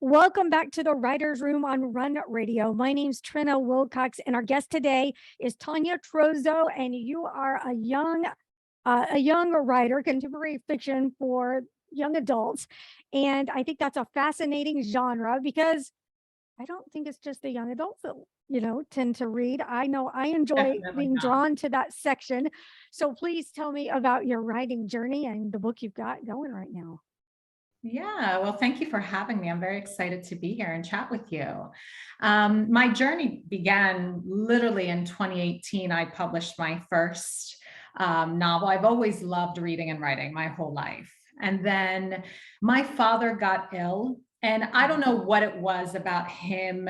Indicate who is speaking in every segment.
Speaker 1: Welcome back to the Writer's Room on Run Radio. My name's Trina Wilcox, and our guest today is Tania Trozzo, and you are a young writer, contemporary fiction for young adults. And I think that's a fascinating genre because I don't think it's just the young adults that tend to read. I know I enjoy
Speaker 2: Definitely
Speaker 1: being
Speaker 2: not.
Speaker 1: drawn to that section. So please tell me about your writing journey and the book you've got going right now.
Speaker 2: Yeah, well, thank you for having me. I'm very excited to be here and chat with you. My journey began literally in 2018. I published my first novel. I've always loved reading and writing my whole life. And then my father got ill. And I don't know what it was about him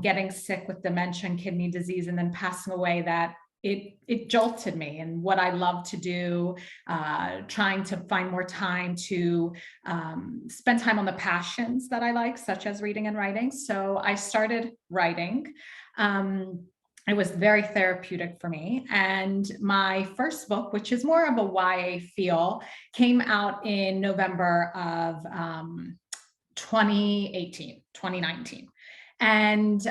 Speaker 2: getting sick with dementia and kidney disease and then passing away that it jolted me and what I love to do, trying to find more time to spend time on the passions that I like, such as reading and writing. So I started writing. It was very therapeutic for me. And my first book, which is more of a YA feel, came out in November of 2018, 2019. And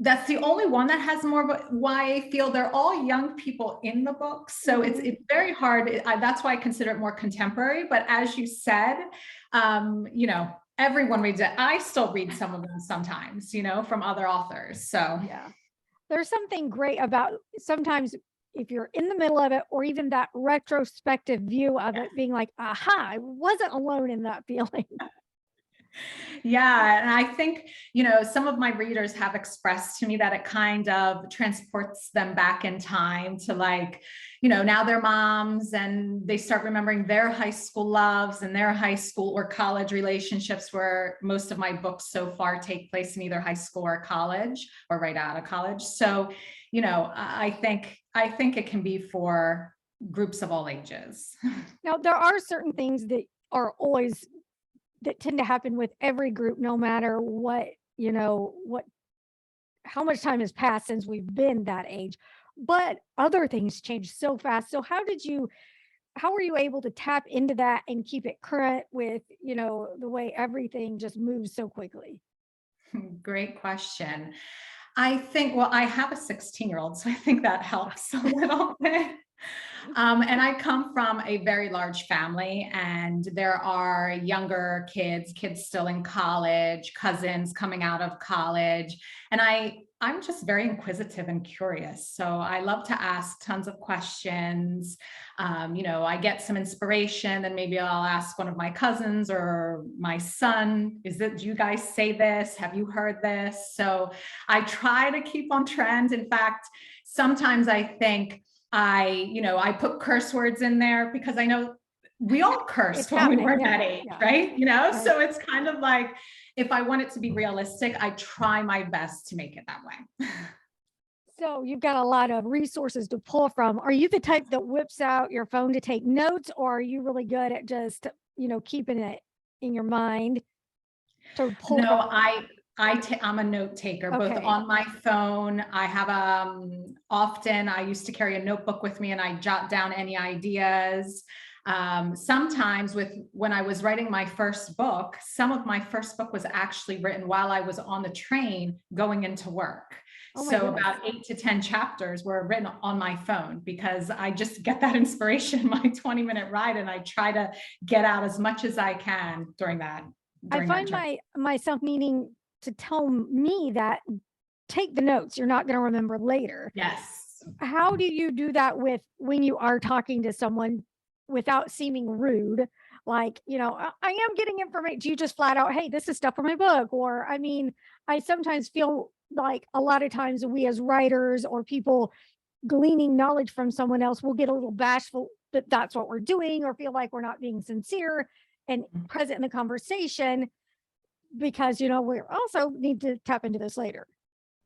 Speaker 2: that's the only one that has more of a YA feel. They're all young people in the book. So it's very hard. That's why I consider it more contemporary. But as you said, everyone reads it. I still read some of them sometimes, from other authors. So
Speaker 1: Yeah. There's something great about sometimes if you're in the middle of it or even that retrospective view of it being like, aha, I wasn't alone in that feeling.
Speaker 2: yeah, and I think, some of my readers have expressed to me that it kind of transports them back in time to like, now they're moms and they start remembering their high school loves and their high school or college relationships, where most of my books so far take place in either high school or college or right out of college. So, I think it can be for groups of all ages.
Speaker 1: Now, there are certain things that are always that tend to happen with every group, no matter how much time has passed since we've been that age. But other things change so fast. So how were you able to tap into that and keep it current with, the way everything just moves so quickly?
Speaker 2: Great question. I think, well, I have a 16-year-old, so I think that helps a little bit. And I come from a very large family, and there are younger kids still in college, cousins coming out of college. And I'm just very inquisitive and curious. So I love to ask tons of questions. I get some inspiration, and maybe I'll ask one of my cousins or my son, do you guys say this? Have you heard this? So I try to keep on trend. In fact, sometimes I think I put curse words in there because I know we all
Speaker 1: It's
Speaker 2: cursed when we
Speaker 1: happening.
Speaker 2: were
Speaker 1: Yeah.
Speaker 2: that age,
Speaker 1: Yeah.
Speaker 2: right?
Speaker 1: Right.
Speaker 2: So it's kind of like, if I want it to be realistic, I try my best to make it that way.
Speaker 1: So you've got a lot of resources to pull from. Are you the type that whips out your phone to take notes, or are you really good at just, keeping it in your mind to pull
Speaker 2: No,
Speaker 1: from?
Speaker 2: I'm a note taker, both
Speaker 1: Okay.
Speaker 2: on my phone. I have often I used to carry a notebook with me and I jot down any ideas. Sometimes when I was writing my first book, some of my first book was actually written while I was on the train going into work.
Speaker 1: Oh my
Speaker 2: So
Speaker 1: goodness.
Speaker 2: about 8 to 10 chapters were written on my phone because I just get that inspiration in my 20-minute ride, and I try to get out as much as I can
Speaker 1: I
Speaker 2: during that
Speaker 1: find
Speaker 2: journey.
Speaker 1: myself needing to tell me that take the notes. You're not going to remember later.
Speaker 2: Yes.
Speaker 1: How do you do that with when you are talking to someone without seeming rude? Like, I am getting information. Do you just flat out, hey, this is stuff from my book? Or, I mean, I sometimes feel like a lot of times we as writers or people gleaning knowledge from someone else will get a little bashful that that's what we're doing or feel like we're not being sincere and present in the conversation because, we also need to tap into this later.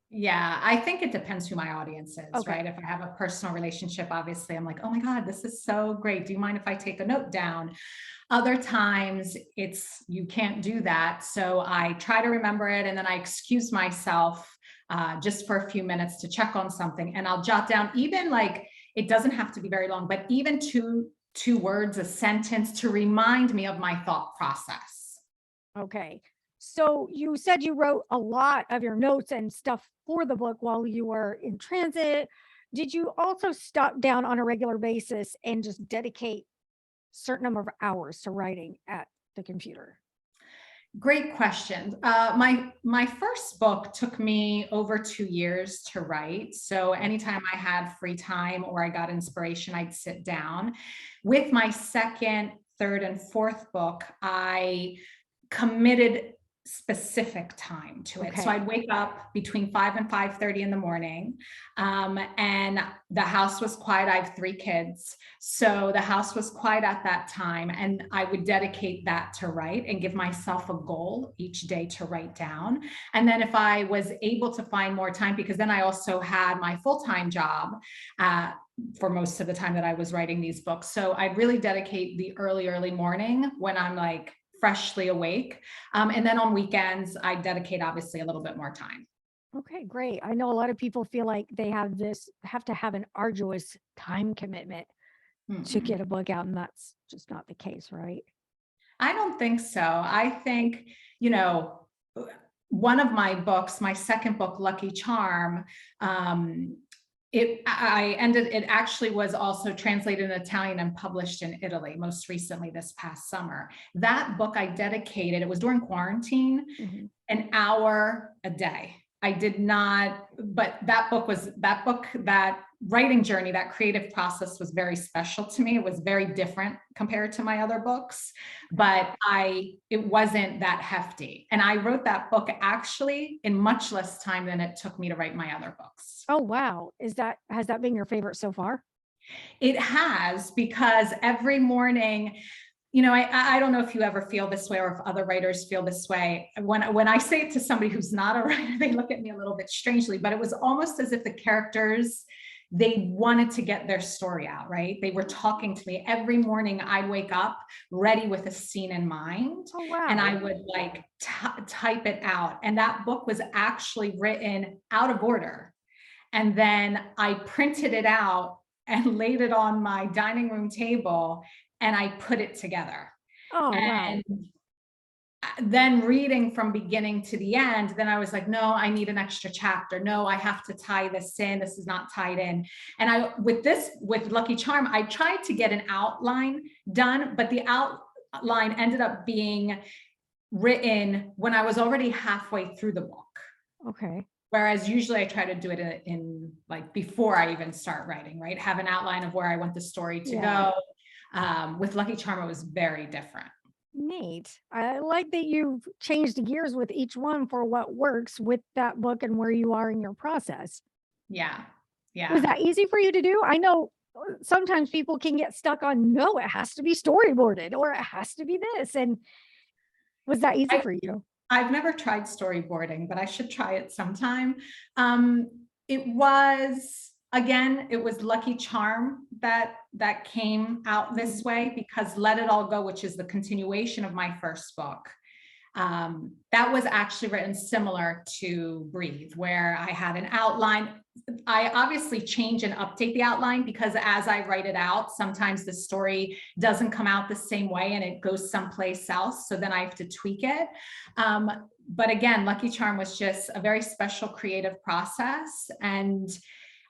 Speaker 2: Yeah, I think it depends who my audience is,
Speaker 1: Okay.
Speaker 2: right? If I have a personal relationship, obviously I'm like, oh my God, this is so great. Do you mind if I take a note down? Other times you can't do that. So I try to remember it, and then I excuse myself just for a few minutes to check on something. And I'll jot down, even like, it doesn't have to be very long, but even two words, a sentence, to remind me of my thought process.
Speaker 1: Okay. So you said you wrote a lot of your notes and stuff for the book while you were in transit. Did you also stop down on a regular basis and just dedicate certain number of hours to writing at the computer?
Speaker 2: Great question. My first book took me over 2 years to write. So anytime I had free time or I got inspiration, I'd sit down. With my second, third, and fourth book, I committed specific time to it. So
Speaker 1: Okay.
Speaker 2: I'd wake up between 5 and 5:30 in the morning. And the house was quiet. I have 3 kids. So the house was quiet at that time. And I would dedicate that to write and give myself a goal each day to write down. And then if I was able to find more time, because then I also had my full-time job, for most of the time that I was writing these books. So I'd really dedicate the early morning when I'm like freshly awake. And then on weekends, I dedicate obviously a little bit more time.
Speaker 1: Okay, great. I know a lot of people feel like they have to have an arduous time commitment to
Speaker 2: Mm-mm.
Speaker 1: get a book out, and that's just not the case, right?
Speaker 2: I don't think so. I think, you know, one of my books, my second book, Lucky Charm, it actually was also translated in Italian and published in Italy most recently this past summer. That book I dedicated, it was during quarantine,
Speaker 1: Mhm.
Speaker 2: an hour a day. I did not, but that writing journey, that creative process was very special to me. It was very different compared to my other books, but it wasn't that hefty. And I wrote that book actually in much less time than it took me to write my other books.
Speaker 1: Oh, wow. Has that been your favorite so far?
Speaker 2: It has, because every morning, I don't know if you ever feel this way or if other writers feel this way. When I say it to somebody who's not a writer, they look at me a little bit strangely, but it was almost as if the characters, they wanted to get their story out, right? They were talking to me every morning. I'd wake up ready with a scene in mind,
Speaker 1: Oh,
Speaker 2: and I
Speaker 1: wow.
Speaker 2: would like type it out. And that book was actually written out of order. And then I printed it out and laid it on my dining room table, and I put it together.
Speaker 1: Oh, wow.
Speaker 2: And then reading from beginning to the end, then I was like, no, I need an extra chapter. No, I have to tie this in. This is not tied in. And with Lucky Charm, I tried to get an outline done, but the outline ended up being written when I was already halfway through the book.
Speaker 1: Okay.
Speaker 2: Whereas usually I try to do it in like before I even start writing, right? Have an outline of where I want the story to
Speaker 1: Yeah.
Speaker 2: go. With Lucky Charm, it was very different.
Speaker 1: Neat. I like that you've changed gears with each one for what works with that book and where you are in your process.
Speaker 2: Yeah.
Speaker 1: Was
Speaker 2: Yeah.
Speaker 1: that easy for you to do? I know sometimes people can get stuck on, no, it has to be storyboarded or it has to be this. And was that easy
Speaker 2: I,
Speaker 1: for you?
Speaker 2: I've never tried storyboarding, but I should try it sometime. Um, it was Lucky Charm that came out this
Speaker 1: Mhm.
Speaker 2: way, because Let It All Go, which is the continuation of my first book, that was actually written similar to Breathe, where I had an outline. I obviously change and update the outline because as I write it out, sometimes the story doesn't come out the same way and it goes someplace else. So then I have to tweak it. But again, Lucky Charm was just a very special creative process. And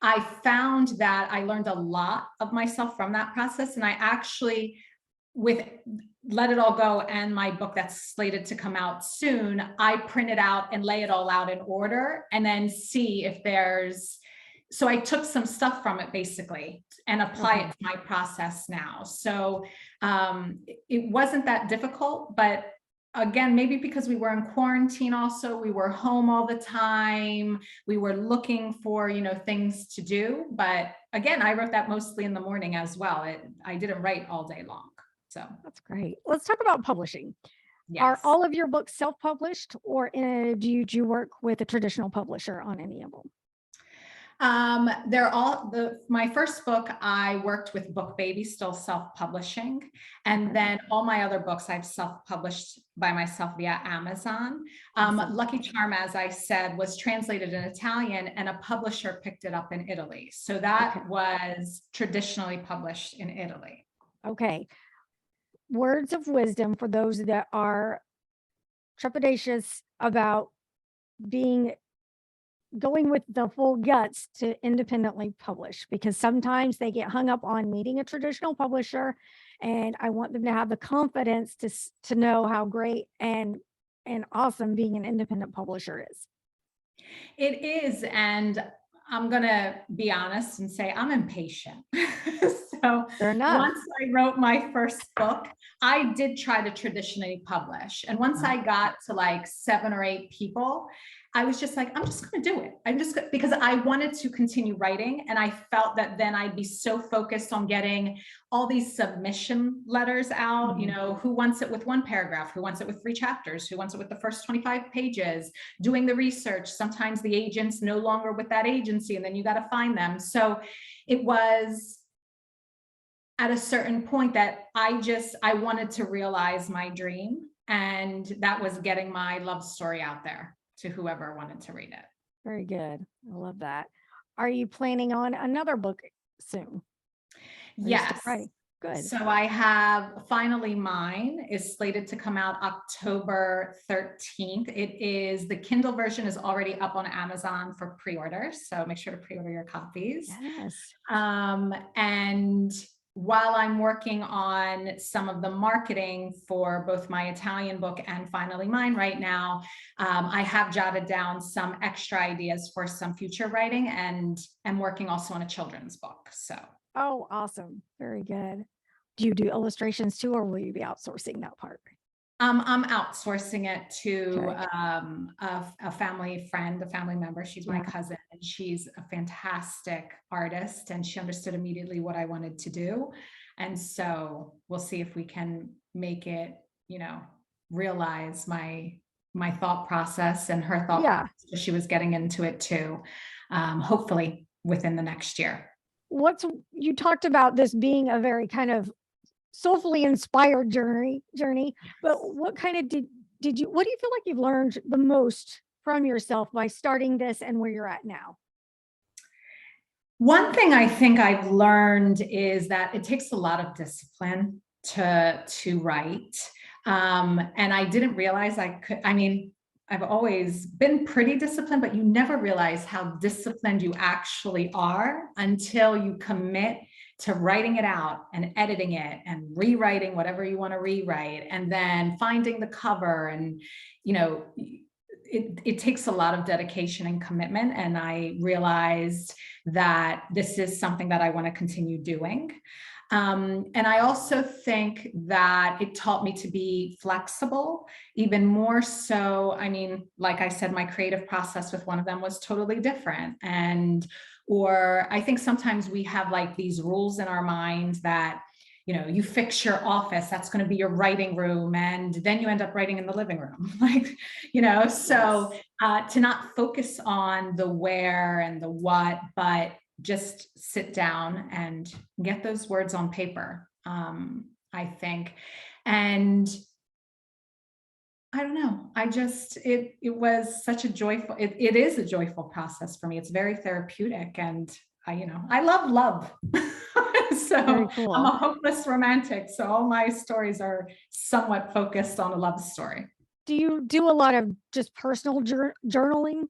Speaker 2: I found that I learned a lot of myself from that process. And I actually, with Let It All Go and my book that's slated to come out soon, I print it out and lay it all out in order and then see if so I took some stuff from it basically and apply it
Speaker 1: Okay.
Speaker 2: to my process now. So it wasn't that difficult, but again, maybe because we were in quarantine also, we were home all the time, we were looking for, things to do. But again, I wrote that mostly in the morning as well. I didn't write all day long. So,
Speaker 1: That's great. Let's talk about publishing. Are
Speaker 2: yes.
Speaker 1: all of your books self-published or do you work with a traditional publisher on any of them?
Speaker 2: My first book, I worked with Book Baby, still self-publishing. And
Speaker 1: Okay.
Speaker 2: then all my other books I've self-published by myself via Amazon.
Speaker 1: Awesome.
Speaker 2: Lucky Charm, as I said, was translated in Italian and a publisher picked it up in Italy. So
Speaker 1: Okay.
Speaker 2: that was traditionally published in Italy.
Speaker 1: Okay. Words of wisdom for those that are trepidatious about going with the full guts to independently publish, because sometimes they get hung up on meeting a traditional publisher, and I want them to have the confidence to know how great and awesome being an independent publisher is.
Speaker 2: It is, and I'm gonna be honest and say I'm impatient. So
Speaker 1: Fair enough.
Speaker 2: once I wrote my first book, I did try to traditionally publish. And once I got to like 7 or 8 people, I was just like, I'm just gonna do it. Because I wanted to continue writing, and I felt that then I'd be so focused on getting all these submission letters out, you know, who wants it with 1 paragraph, who wants it with 3 chapters, who wants it with the first 25 pages, doing the research. Sometimes the agent's no longer with that agency, and then you got to find them. So it was at a certain point that I wanted to realize my dream, and that was getting my love story out there to whoever wanted to read it.
Speaker 1: Very good. I love that. Are you planning on another book soon?
Speaker 2: Yes.
Speaker 1: Good.
Speaker 2: So I have Finally Mine is slated to come out October 13th. The Kindle version is already up on Amazon for pre-orders. So make sure to pre-order your copies.
Speaker 1: Yes.
Speaker 2: And while I'm working on some of the marketing for both my Italian book and Finally Mine right now, I have jotted down some extra ideas for some future writing, and I'm working also on a children's book. So.
Speaker 1: Oh, awesome. Very good. Do you do illustrations too, or will you be outsourcing that part?
Speaker 2: I'm outsourcing it to a family friend, a family member. She's my cousin, and she's a fantastic artist, and she understood immediately what I wanted to do. And so we'll see if we can make it, you know, realize my thought process and her thought process. She was getting into it too, hopefully within the next year.
Speaker 1: You talked about this being a very kind of soulfully inspired journey, but what kind of what do you feel like you've learned the most from yourself by starting this and where you're at now?
Speaker 2: One thing I think I've learned is that it takes a lot of discipline to write. And I didn't realize I could. I mean, I've always been pretty disciplined, but you never realize how disciplined you actually are until you commit to writing it out and editing it and rewriting whatever you want to rewrite, and then finding the cover. And, you know, it takes a lot of dedication and commitment. And I realized that this is something that I want to continue doing. And I also think that it taught me to be flexible, even more so. I mean, like I said, my creative process with one of them was totally different. Or I think sometimes we have like these rules in our minds that, you know, you fix your office, that's going to be your writing room, and then you end up writing in the living room, like, you know, so to not focus on the where and the what, but just sit down and get those words on paper, I think. And I don't know, it was such a joyful, it is a joyful process for me. It's very therapeutic, and I love. So cool. I'm a hopeless romantic. So all my stories are somewhat focused on a love story.
Speaker 1: Do you do a lot of just personal journaling?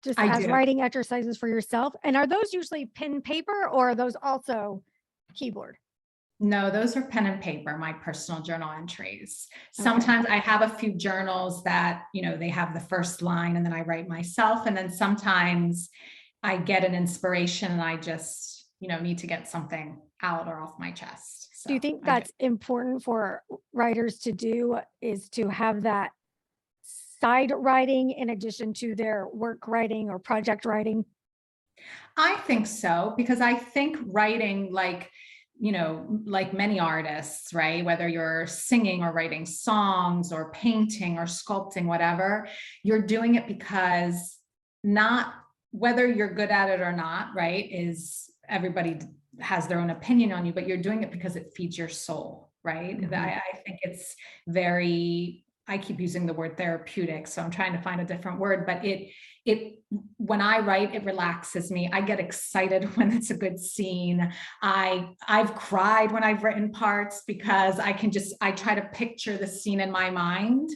Speaker 1: Just as writing exercises for yourself? And are those usually pen and paper, or are those also keyboard?
Speaker 2: No, those are pen and paper, my personal journal entries. Sometimes I have a few journals that, you know, they have the first line and then I write myself. And then sometimes I get an inspiration and I just, you know, need to get something out or off my chest. So
Speaker 1: do you think that's important for writers to do, is to have that side writing in addition to their work writing or project writing?
Speaker 2: I think so, because I think writing, like, you know, like many artists, right? Whether you're singing or writing songs or painting or sculpting, whatever, you're doing it because, not whether you're good at it or not, right? Everybody has their own opinion on you, but you're doing it because it feeds your soul, right? I think it's very, I keep using the word therapeutic, so I'm trying to find a different word, but when I write, it relaxes me. I get excited when it's a good scene. I've cried when I've written parts because I try to picture the scene in my mind.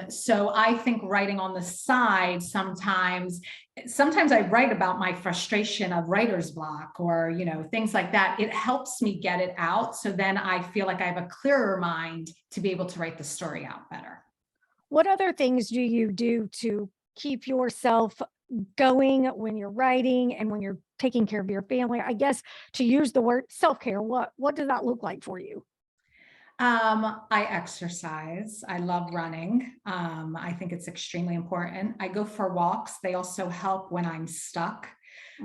Speaker 2: So I think writing on the side sometimes I write about my frustration of writer's block or, things like that. It helps me get it out. So then I feel like I have a clearer mind to be able to write the story out better.
Speaker 1: What other things do you do to keep yourself going when you're writing and when you're taking care of your family? I guess to use the word self-care, what does that look like for you?
Speaker 2: I exercise. I love running. I think it's extremely important. I go for walks. They also help when I'm stuck,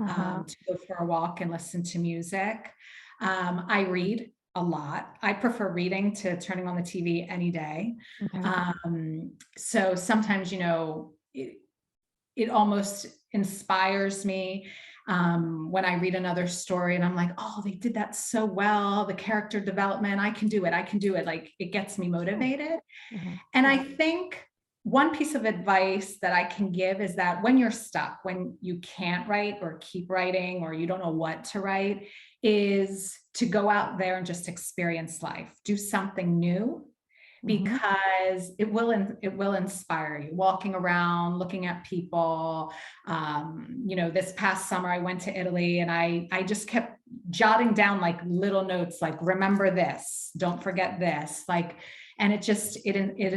Speaker 1: Uh-huh.
Speaker 2: to go for a walk and listen to music. I read a lot. I prefer reading to turning on the TV any day.
Speaker 1: Okay.
Speaker 2: So sometimes, it almost inspires me when I read another story and I'm like, oh, they did that so well. The character development, I can do it. I can do it. Like it gets me
Speaker 1: Cool.
Speaker 2: motivated.
Speaker 1: Uh-huh.
Speaker 2: And I think one piece of advice that I can give is that when you're stuck, when you can't write or keep writing, or you don't know what to write, is to go out there and just experience life, do something new,
Speaker 1: Mhm.
Speaker 2: because it will inspire you. Walking around, looking at people. This past summer I went to Italy and I just kept jotting down like little notes, like remember this, don't forget this, like, and it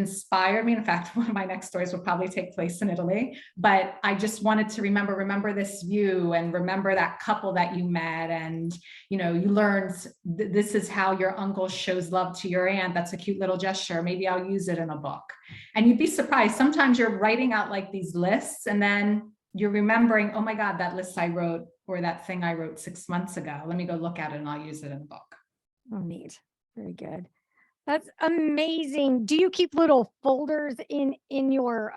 Speaker 2: inspired me. In fact, one of my next stories will probably take place in Italy, but I just wanted to remember this view and remember that couple that you met, and you learned this is how your uncle shows love to your aunt. That's a cute little gesture. Maybe I'll use it in a book. And you'd be surprised. Sometimes you're writing out like these lists and then you're remembering, oh my God, that list I wrote, or that thing I wrote 6 months ago. Let me go look at it and I'll use it in a book.
Speaker 1: Oh, neat. Very good. That's amazing. Do you keep little folders in your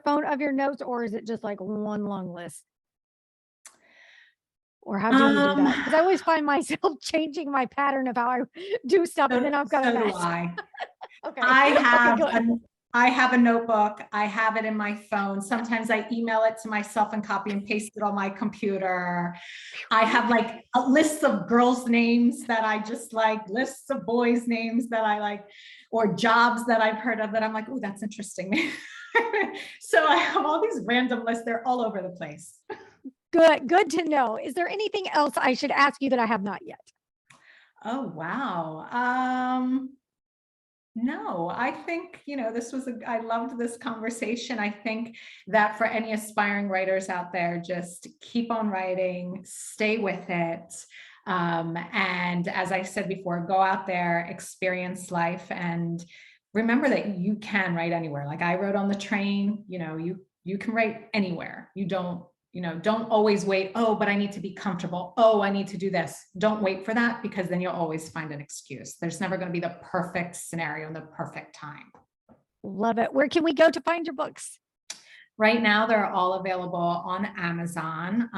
Speaker 1: phone of your notes, or is it just like one long list? Or how do you do
Speaker 2: Um,
Speaker 1: that? Because I always find myself changing my pattern of how I do stuff, and
Speaker 2: so,
Speaker 1: then I've got a
Speaker 2: so do
Speaker 1: mess.
Speaker 2: I.
Speaker 1: Okay.
Speaker 2: I
Speaker 1: Okay,
Speaker 2: have
Speaker 1: good.
Speaker 2: I have a notebook. I have it in my phone. Sometimes I email it to myself and copy and paste it on my computer. I have like a list of girls' names that I just like, lists of boys' names that I like, or jobs that I've heard of that I'm like, oh, that's interesting. So I have all these random lists. They're all over the place.
Speaker 1: Good to know. Is there anything else I should ask you that I have not yet?
Speaker 2: Oh, wow. No, I think, I loved this conversation. I think that for any aspiring writers out there, just keep on writing, stay with it. And as I said before, go out there, experience life, and remember that you can write anywhere. Like I wrote on the train, you can write anywhere. Don't always wait. Oh, but I need to be comfortable. Oh, I need to do this. Don't wait for that, because then you'll always find an excuse. There's never going to be the perfect scenario and the perfect time.
Speaker 1: Love it. Where can we go to find your books?
Speaker 2: Right now, they're all available on Amazon.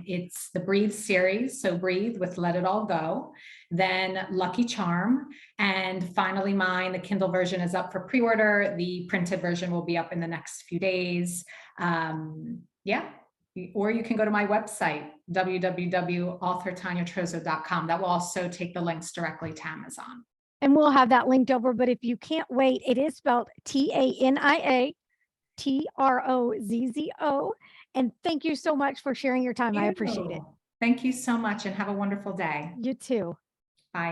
Speaker 2: It's the Breathe series. So Breathe with Let It All Go, then Lucky Charm, and finally mine. The Kindle version is up for pre-order. The printed version will be up in the next few days. Yeah. Or you can go to my website, www.authortaniatrozzo.com. That will also take the links directly to Amazon.
Speaker 1: And we'll have that linked over. But if you can't wait, it is spelled Tania Trozzo. And thank you so much for sharing your time. I appreciate it.
Speaker 2: Thank you so much and have a wonderful day.
Speaker 1: You too.